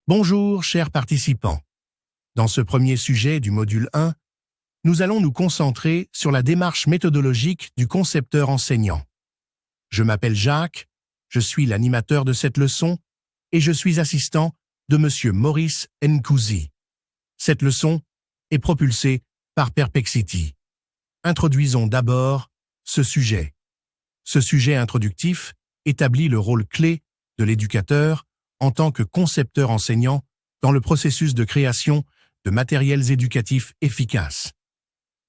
Bonjour, chers participants. Dans ce premier sujet du module 1, nous allons nous concentrer sur la démarche méthodologique du concepteur enseignant. Je m'appelle Jacques, je suis l'animateur de cette leçon et je suis assistant de M. Maurice Nkouzi. Cette leçon est propulsée par Perplexity. Introduisons d'abord ce sujet. Ce sujet introductif établit le rôle clé de l'éducateur en tant que concepteur enseignant dans le processus de création de matériels éducatifs efficaces.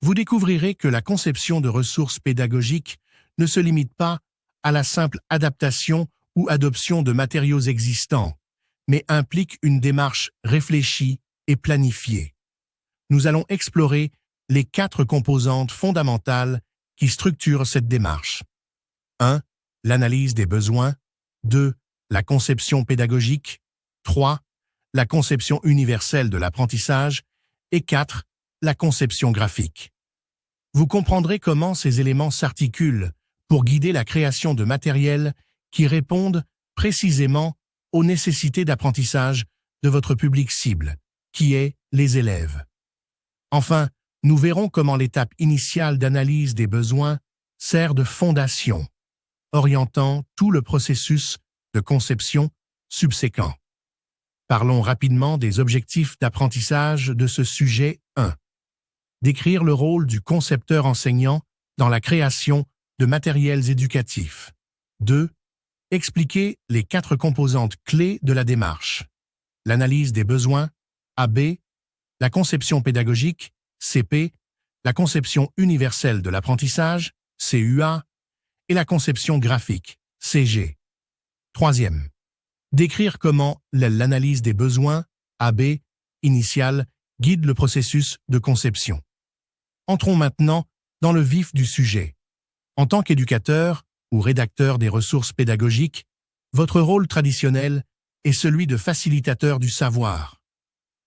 Vous découvrirez que la conception de ressources pédagogiques ne se limite pas à la simple adaptation ou adoption de matériaux existants, mais implique une démarche réfléchie et planifiée. Nous allons explorer les 4 composantes fondamentales qui structurent cette démarche. 1. L'analyse des besoins. 2. La conception pédagogique. 3. La conception universelle de l'apprentissage. Et 4. La conception graphique. Vous comprendrez comment ces éléments s'articulent pour guider la création de matériels qui répondent précisément aux nécessités d'apprentissage de votre public cible, qui est les élèves. Enfin, nous verrons comment l'étape initiale d'analyse des besoins sert de fondation, orientant tout le processus de conception subséquent. Parlons rapidement des objectifs d'apprentissage de ce sujet 1. Décrire le rôle du concepteur enseignant dans la création de matériels éducatifs. 2. Expliquer les 4 composantes clés de la démarche. L'analyse des besoins, AB, la conception pédagogique, CP, la conception universelle de l'apprentissage, CUA, et la conception graphique, CG. 3e. Décrire comment l'analyse des besoins, AB, initiale, guide le processus de conception. Entrons maintenant dans le vif du sujet. En tant qu'éducateur ou rédacteur des ressources pédagogiques, votre rôle traditionnel est celui de facilitateur du savoir.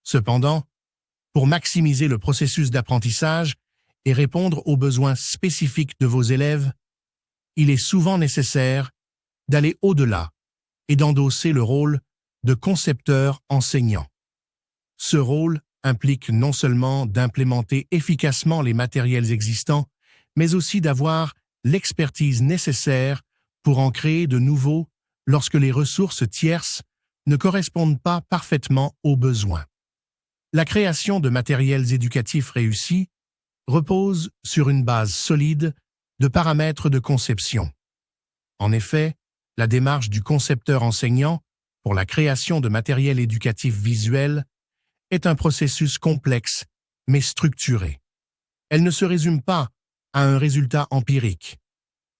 Cependant, pour maximiser le processus d'apprentissage et répondre aux besoins spécifiques de vos élèves, il est souvent nécessaire d'aller au-delà et d'endosser le rôle de concepteur enseignant. Ce rôle implique non seulement d'implémenter efficacement les matériels existants, mais aussi d'avoir l'expertise nécessaire pour en créer de nouveaux lorsque les ressources tierces ne correspondent pas parfaitement aux besoins. La création de matériels éducatifs réussis repose sur une base solide de paramètres de conception. En effet, la démarche du concepteur enseignant pour la création de matériels éducatifs visuels est un processus complexe mais structuré. Elle ne se résume pas à un résultat empirique.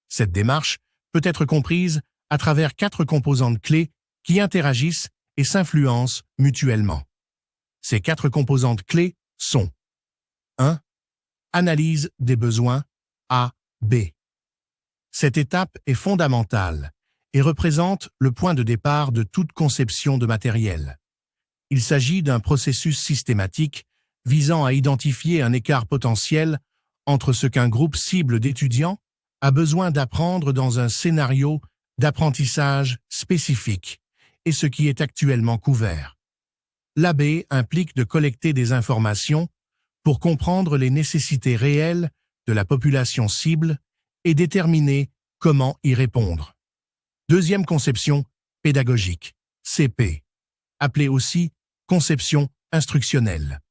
Cette démarche peut être comprise à travers 4 composantes clés qui interagissent et s'influencent mutuellement. Ces 4 composantes clés sont 1. Analyse des besoins, AB. Cette étape est fondamentale et représente le point de départ de toute conception de matériel. Il s'agit d'un processus systématique visant à identifier un écart potentiel entre ce qu'un groupe cible d'étudiants a besoin d'apprendre dans un scénario d'apprentissage spécifique et ce qui est actuellement couvert. L'AB implique de collecter des informations pour comprendre les nécessités réelles de la population cible et déterminer comment y répondre. Deuxième conception pédagogique, CP, appelée aussi conception instructionnelle.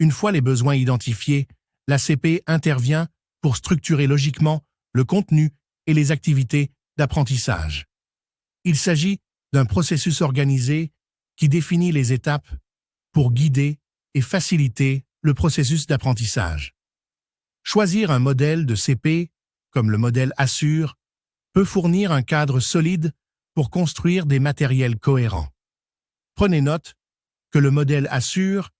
Une fois les besoins identifiés, la CP intervient pour structurer logiquement le contenu et les activités d'apprentissage. Il s'agit d'un processus organisé qui définit les étapes pour guider et faciliter le processus d'apprentissage. Choisir un modèle de CP, comme le modèle Assure, peut fournir un cadre solide pour construire des matériels cohérents. Prenez note que le modèle Assure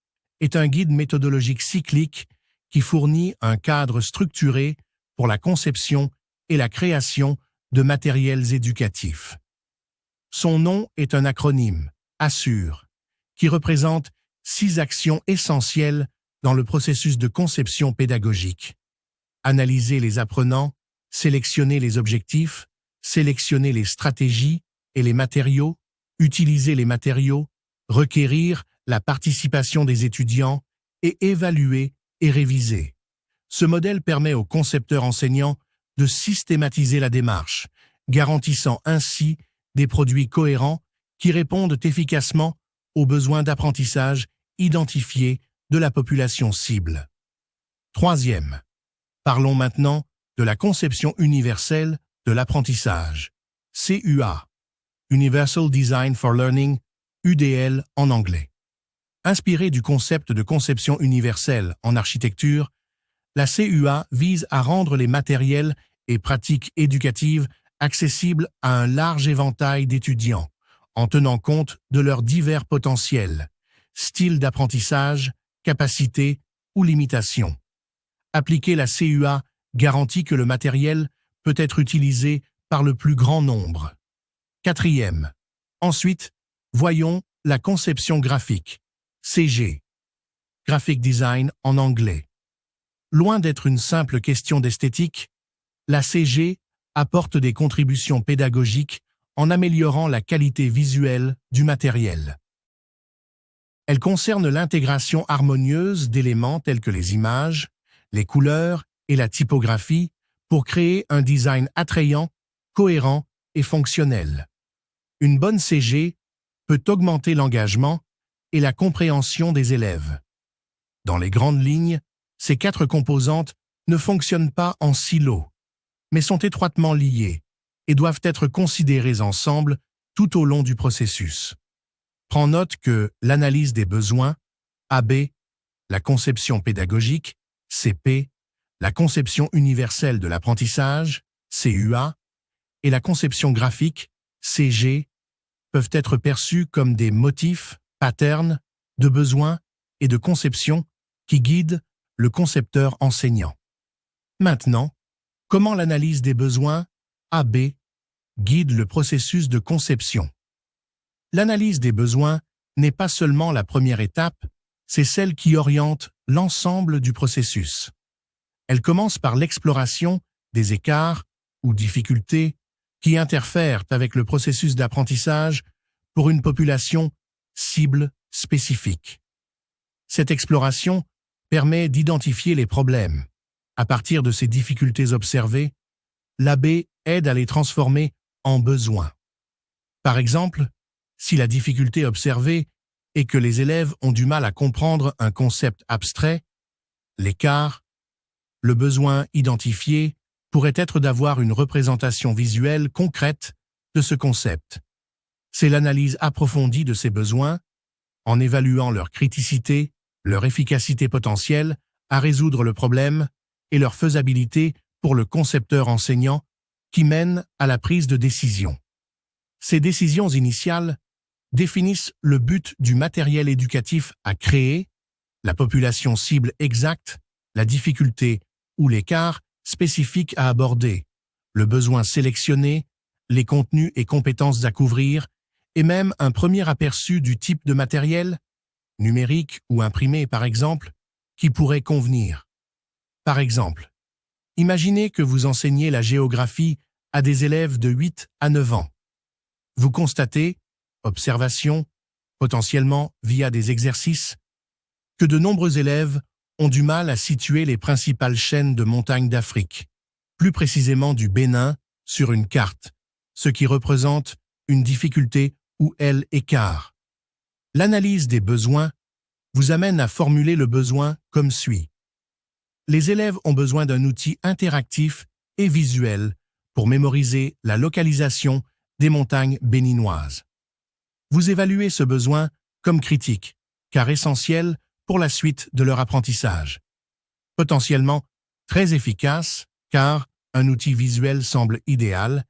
est un guide méthodologique cyclique qui fournit un cadre structuré pour la conception et la création de matériels éducatifs. Son nom est un acronyme, Assure, qui représente 6 actions essentielles dans le processus de conception pédagogique. Analyser les apprenants, sélectionner les objectifs, sélectionner les stratégies et les matériaux, utiliser les matériaux, requérir la participation des étudiants et évaluer et réviser. Ce modèle permet aux concepteurs enseignants de systématiser la démarche, garantissant ainsi des produits cohérents qui répondent efficacement aux besoins d'apprentissage identifiés de la population cible. Troisième, parlons maintenant de la conception universelle de l'apprentissage, CUA, Universal Design for Learning, UDL en anglais. Inspirée du concept de conception universelle en architecture, la CUA vise à rendre les matériels et pratiques éducatives accessibles à un large éventail d'étudiants, en tenant compte de leurs divers potentiels, styles d'apprentissage, capacités ou limitations. Appliquer la CUA garantit que le matériel peut être utilisé par le plus grand nombre. Quatrième. Ensuite, voyons la conception graphique, CG, Graphic Design en anglais. Loin d'être une simple question d'esthétique, la CG apporte des contributions pédagogiques en améliorant la qualité visuelle du matériel. Elle concerne l'intégration harmonieuse d'éléments tels que les images, les couleurs et la typographie pour créer un design attrayant, cohérent et fonctionnel. Une bonne CG peut augmenter l'engagement et la compréhension des élèves. Dans les grandes lignes, ces quatre composantes ne fonctionnent pas en silo, mais sont étroitement liées et doivent être considérées ensemble tout au long du processus. Prends note que l'analyse des besoins, AB, la conception pédagogique, CP, la conception universelle de l'apprentissage, CUA, et la conception graphique, CG, peuvent être perçus comme des motifs, patterns, de besoins et de conception qui guident le concepteur enseignant. Maintenant, comment l'analyse des besoins, AB, guide le processus de conception? L'analyse des besoins n'est pas seulement la première étape, c'est celle qui oriente l'ensemble du processus. Elle commence par l'exploration des écarts ou difficultés qui interfèrent avec le processus d'apprentissage pour une population cible spécifique. Cette exploration permet d'identifier les problèmes. À partir de ces difficultés observées, l'AB aide à les transformer en besoins. Par exemple, si la difficulté observée est que les élèves ont du mal à comprendre un concept abstrait, l'écart, le besoin identifié pourrait être d'avoir une représentation visuelle concrète de ce concept. C'est l'analyse approfondie de ces besoins, en évaluant leur criticité, leur efficacité potentielle à résoudre le problème et leur faisabilité pour le concepteur enseignant qui mène à la prise de décision. Ces décisions initiales définissent le but du matériel éducatif à créer, la population cible exacte, la difficulté ou l'écart spécifique à aborder, le besoin sélectionné, les contenus et compétences à couvrir, et même un premier aperçu du type de matériel, numérique ou imprimé par exemple, qui pourrait convenir. Par exemple, imaginez que vous enseignez la géographie à des élèves de 8 à 9 ans. Vous constatez, observation, potentiellement via des exercices, que de nombreux élèves ont du mal à situer les principales chaînes de montagnes d'Afrique, plus précisément du Bénin, sur une carte, ce qui représente une difficulté ou écart. L'analyse des besoins vous amène à formuler le besoin comme suit. Les élèves ont besoin d'un outil interactif et visuel pour mémoriser la localisation des montagnes béninoises. Vous évaluez ce besoin comme critique, car essentiel pour la suite de leur apprentissage. Potentiellement très efficace, car un outil visuel semble idéal,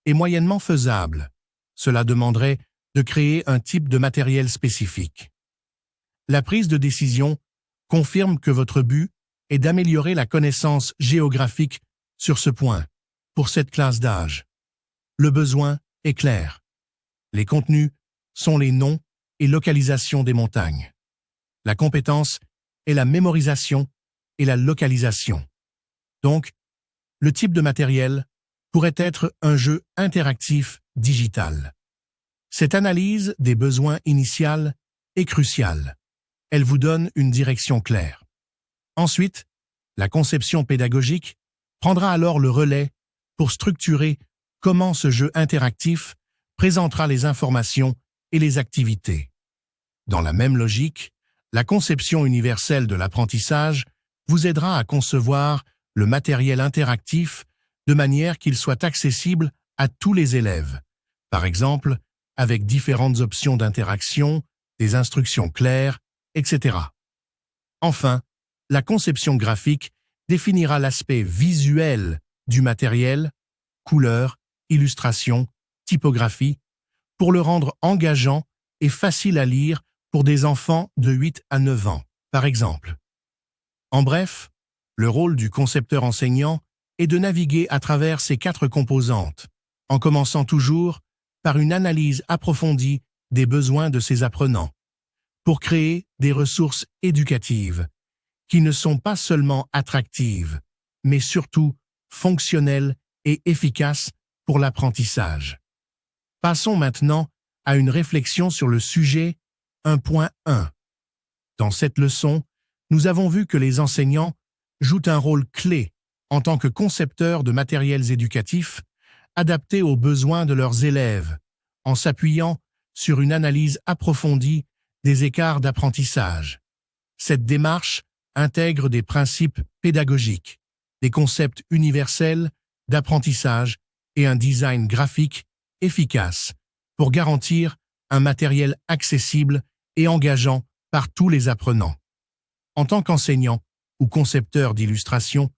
et moyennement faisable. Cela demanderait de créer un type de matériel spécifique. La prise de décision confirme que votre but est d'améliorer la connaissance géographique sur ce point, pour cette classe d'âge. Le besoin est clair. Les contenus sont les noms et localisations des montagnes. La compétence est la mémorisation et la localisation. Donc, le type de matériel pourrait être un jeu interactif digital. Cette analyse des besoins initiales est cruciale. Elle vous donne une direction claire. Ensuite, la conception pédagogique prendra alors le relais pour structurer comment ce jeu interactif présentera les informations et les activités. Dans la même logique, la conception universelle de l'apprentissage vous aidera à concevoir le matériel interactif de manière qu'il soit accessible à tous les élèves, par exemple avec différentes options d'interaction, des instructions claires, etc. Enfin, la conception graphique définira l'aspect visuel du matériel, couleurs, illustrations, typographie, pour le rendre engageant et facile à lire pour des enfants de 8 à 9 ans, par exemple. En bref, le rôle du concepteur enseignant est de naviguer à travers ces 4 composantes, en commençant toujours par une analyse approfondie des besoins de ses apprenants, pour créer des ressources éducatives qui ne sont pas seulement attractives, mais surtout fonctionnelles et efficaces pour l'apprentissage. Passons maintenant à une réflexion sur le sujet 1.1. Dans cette leçon, nous avons vu que les enseignants jouent un rôle clé en tant que concepteurs de matériels éducatifs adaptés aux besoins de leurs élèves, en s'appuyant sur une analyse approfondie des écarts d'apprentissage. Cette démarche intègre des principes pédagogiques, des concepts universels d'apprentissage et un design graphique efficace pour garantir un matériel accessible et engageant par tous les apprenants. En tant qu'enseignant ou concepteur d'illustration,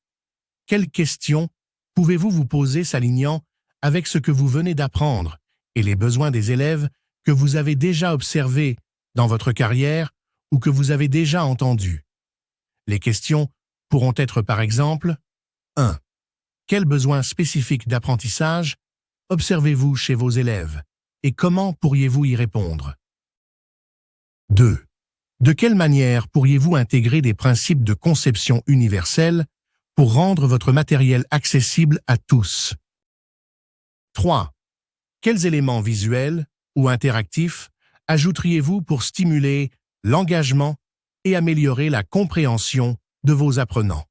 quelles questions pouvez-vous vous poser s'alignant avec ce que vous venez d'apprendre et les besoins des élèves que vous avez déjà observés dans votre carrière ou que vous avez déjà entendus? Les questions pourront être par exemple 1. Quels besoins spécifiques d'apprentissage observez-vous chez vos élèves et comment pourriez-vous y répondre? 2. De quelle manière pourriez-vous intégrer des principes de conception universelle pour rendre votre matériel accessible à tous? 3. Quels éléments visuels ou interactifs ajouteriez-vous pour stimuler l'engagement et améliorer la compréhension de vos apprenants?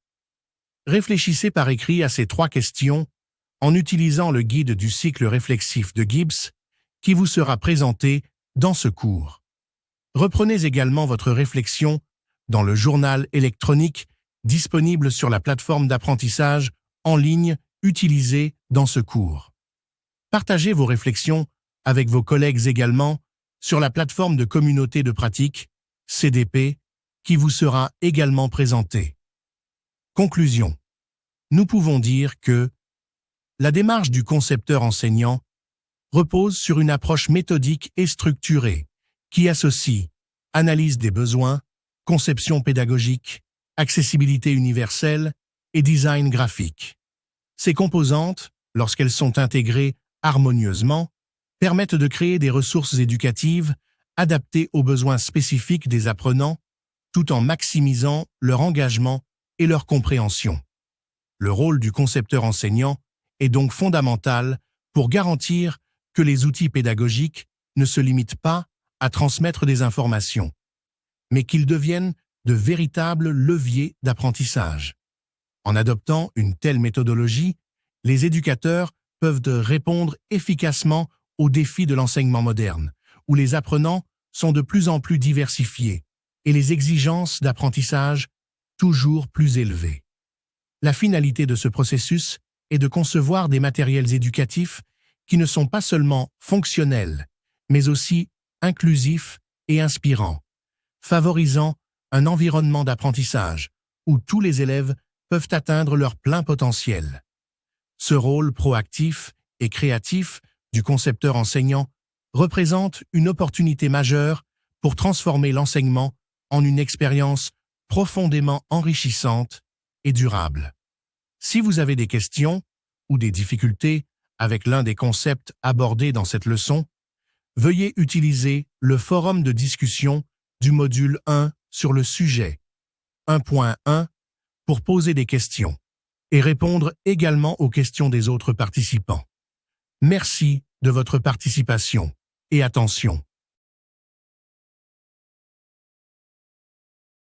Réfléchissez par écrit à ces 3 questions en utilisant le guide du cycle réflexif de Gibbs qui vous sera présenté dans ce cours. Reprenez également votre réflexion dans le journal électronique disponible sur la plateforme d'apprentissage en ligne utilisée dans ce cours. Partagez vos réflexions avec vos collègues également sur la plateforme de communauté de pratique, CDP, qui vous sera également présentée. Conclusion. Nous pouvons dire que la démarche du concepteur enseignant repose sur une approche méthodique et structurée qui associe analyse des besoins, conception pédagogique, accessibilité universelle et design graphique. Ces composantes, lorsqu'elles sont intégrées harmonieusement, permettent de créer des ressources éducatives adaptées aux besoins spécifiques des apprenants, tout en maximisant leur engagement et leur compréhension. Le rôle du concepteur enseignant est donc fondamental pour garantir que les outils pédagogiques ne se limitent pas à transmettre des informations, mais qu'ils deviennent de véritables leviers d'apprentissage. En adoptant une telle méthodologie, les éducateurs peuvent répondre efficacement aux défis de l'enseignement moderne, où les apprenants sont de plus en plus diversifiés et les exigences d'apprentissage toujours plus élevées. La finalité de ce processus est de concevoir des matériels éducatifs qui ne sont pas seulement fonctionnels, mais aussi inclusifs et inspirants, favorisant un environnement d'apprentissage où tous les élèves peuvent atteindre leur plein potentiel. Ce rôle proactif et créatif du concepteur enseignant représente une opportunité majeure pour transformer l'enseignement en une expérience profondément enrichissante et durable. Si vous avez des questions ou des difficultés avec l'un des concepts abordés dans cette leçon, veuillez utiliser le forum de discussion du module 1 sur le sujet 1.1 pour poser des questions et répondre également aux questions des autres participants. Merci de votre participation et attention.